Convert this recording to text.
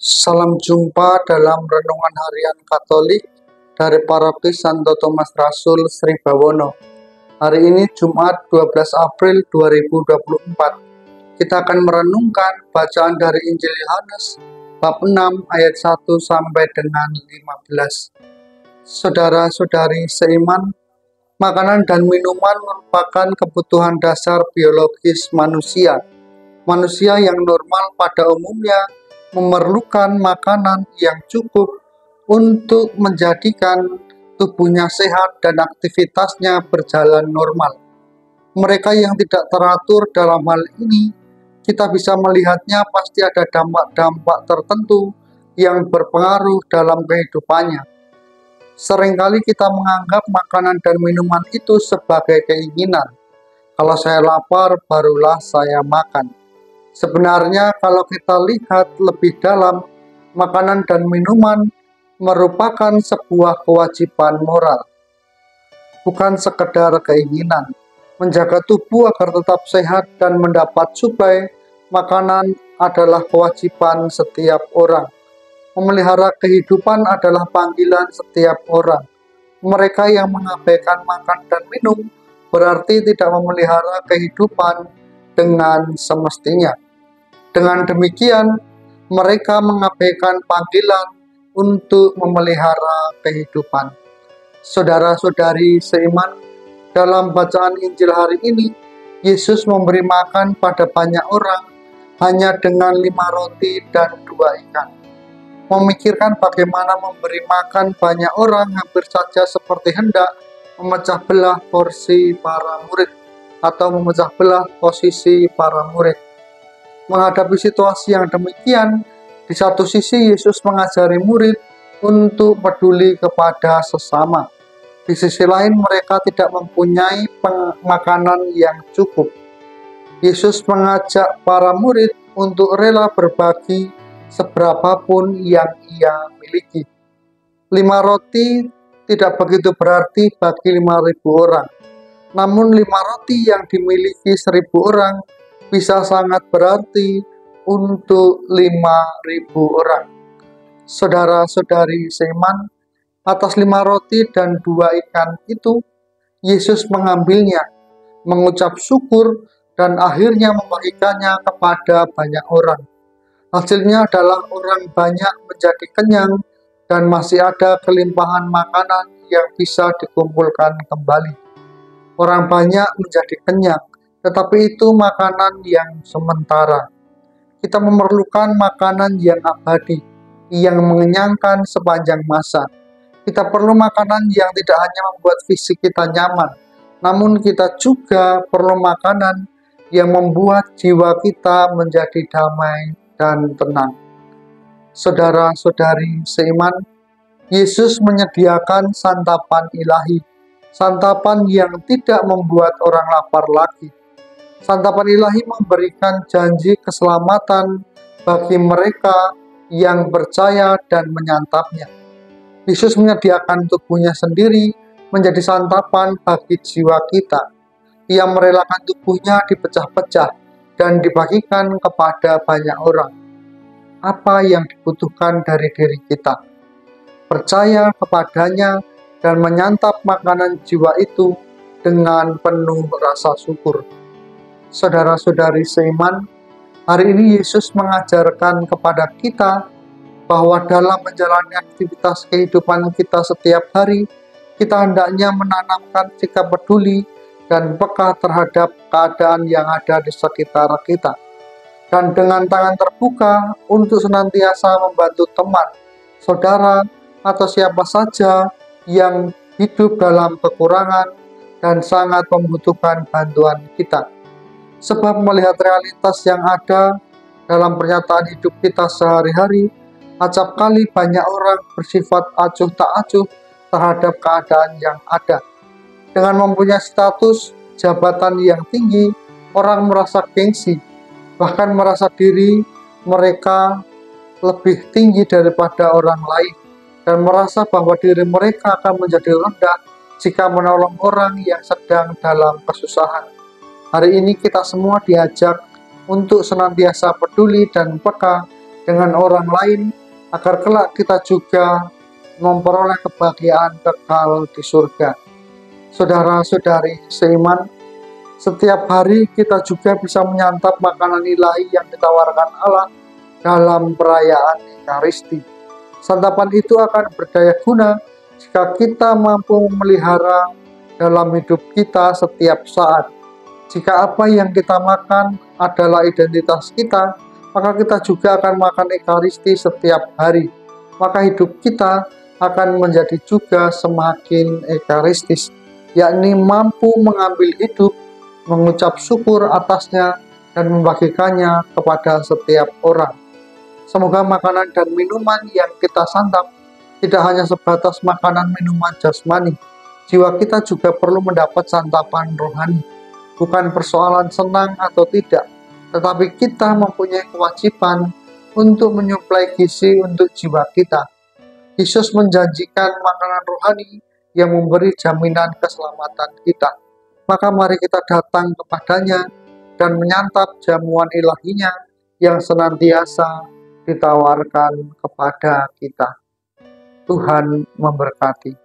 Salam jumpa dalam Renungan Harian Katolik dari Paroki Santo Thomas Rasul Sri Bawono. Hari ini Jumat 12 April 2024. Kita akan merenungkan bacaan dari Injil Yohanes bab 6 ayat 1 sampai dengan 15. Saudara-saudari seiman, makanan dan minuman merupakan kebutuhan dasar biologis manusia. Manusia yang normal pada umumnya memerlukan makanan yang cukup untuk menjadikan tubuhnya sehat dan aktivitasnya berjalan normal. Mereka yang tidak teratur dalam hal ini, kita bisa melihatnya pasti ada dampak-dampak tertentu yang berpengaruh dalam kehidupannya. Seringkali kita menganggap makanan dan minuman itu sebagai keinginan. Kalau saya lapar, barulah saya makan. Sebenarnya kalau kita lihat lebih dalam, makanan dan minuman merupakan sebuah kewajiban moral, bukan sekedar keinginan. Menjaga tubuh agar tetap sehat dan mendapat suplai makanan adalah kewajiban setiap orang. Memelihara kehidupan adalah panggilan setiap orang. Mereka yang mengabaikan makan dan minum berarti tidak memelihara kehidupan dengan semestinya. Dengan demikian, mereka mengabaikan panggilan untuk memelihara kehidupan. Saudara-saudari seiman, dalam bacaan Injil hari ini, Yesus memberi makan pada banyak orang hanya dengan 5 roti dan 2 ikan. Memikirkan bagaimana memberi makan banyak orang hampir saja seperti hendak memecah belah porsi para murid atau memecah belah posisi para murid. Menghadapi situasi yang demikian, di satu sisi Yesus mengajari murid untuk peduli kepada sesama. Di sisi lain mereka tidak mempunyai makanan yang cukup. Yesus mengajak para murid untuk rela berbagi seberapapun yang ia miliki. 5 roti tidak begitu berarti bagi 5.000 orang. Namun 5 roti yang dimiliki 1.000 orang bisa sangat berarti untuk 5.000 orang. Saudara-saudari seiman, atas 5 roti dan 2 ikan itu, Yesus mengambilnya, mengucap syukur, dan akhirnya membagikannya kepada banyak orang. Hasilnya adalah orang banyak menjadi kenyang dan masih ada kelimpahan makanan yang bisa dikumpulkan kembali. Orang banyak menjadi kenyang, tetapi itu makanan yang sementara. Kita memerlukan makanan yang abadi, yang mengenyangkan sepanjang masa. Kita perlu makanan yang tidak hanya membuat fisik kita nyaman, namun kita juga perlu makanan yang membuat jiwa kita menjadi damai dan tenang. Saudara-saudari seiman, Yesus menyediakan santapan ilahi, santapan yang tidak membuat orang lapar lagi. Santapan ilahi memberikan janji keselamatan bagi mereka yang percaya dan menyantapnya. Yesus menyediakan tubuhnya sendiri menjadi santapan bagi jiwa kita. Ia merelakan tubuhnya dipecah-pecah dan dibagikan kepada banyak orang. Apa yang dibutuhkan dari diri kita? Percaya kepadanya dan menyantap makanan jiwa itu dengan penuh rasa syukur. Saudara-saudari seiman, hari ini Yesus mengajarkan kepada kita bahwa dalam menjalani aktivitas kehidupan kita setiap hari, kita hendaknya menanamkan sikap peduli dan peka terhadap keadaan yang ada di sekitar kita. Dan dengan tangan terbuka untuk senantiasa membantu teman, saudara, atau siapa saja yang hidup dalam kekurangan dan sangat membutuhkan bantuan kita. Sebab melihat realitas yang ada dalam pernyataan hidup kita sehari-hari, acap kali banyak orang bersifat acuh tak acuh terhadap keadaan yang ada. Dengan mempunyai status jabatan yang tinggi, orang merasa gengsi, bahkan merasa diri mereka lebih tinggi daripada orang lain, dan merasa bahwa diri mereka akan menjadi rendah jika menolong orang yang sedang dalam kesusahan. Hari ini kita semua diajak untuk senantiasa peduli dan peka dengan orang lain, agar kelak kita juga memperoleh kebahagiaan kekal di surga. Saudara-saudari seiman, setiap hari kita juga bisa menyantap makanan ilahi yang ditawarkan Allah dalam perayaan Ekaristi. Santapan itu akan berdaya guna jika kita mampu memelihara dalam hidup kita setiap saat. Jika apa yang kita makan adalah identitas kita, maka kita juga akan makan Ekaristi setiap hari. Maka hidup kita akan menjadi juga semakin ekaristis, yakni mampu mengambil hidup, mengucap syukur atasnya, dan membagikannya kepada setiap orang. Semoga makanan dan minuman yang kita santap tidak hanya sebatas makanan minuman jasmani. Jiwa kita juga perlu mendapat santapan rohani. Bukan persoalan senang atau tidak, tetapi kita mempunyai kewajiban untuk menyuplai gizi untuk jiwa kita. Yesus menjanjikan makanan rohani yang memberi jaminan keselamatan kita. Maka mari kita datang kepadanya dan menyantap jamuan ilahinya yang senantiasa ditawarkan kepada kita. Tuhan memberkati.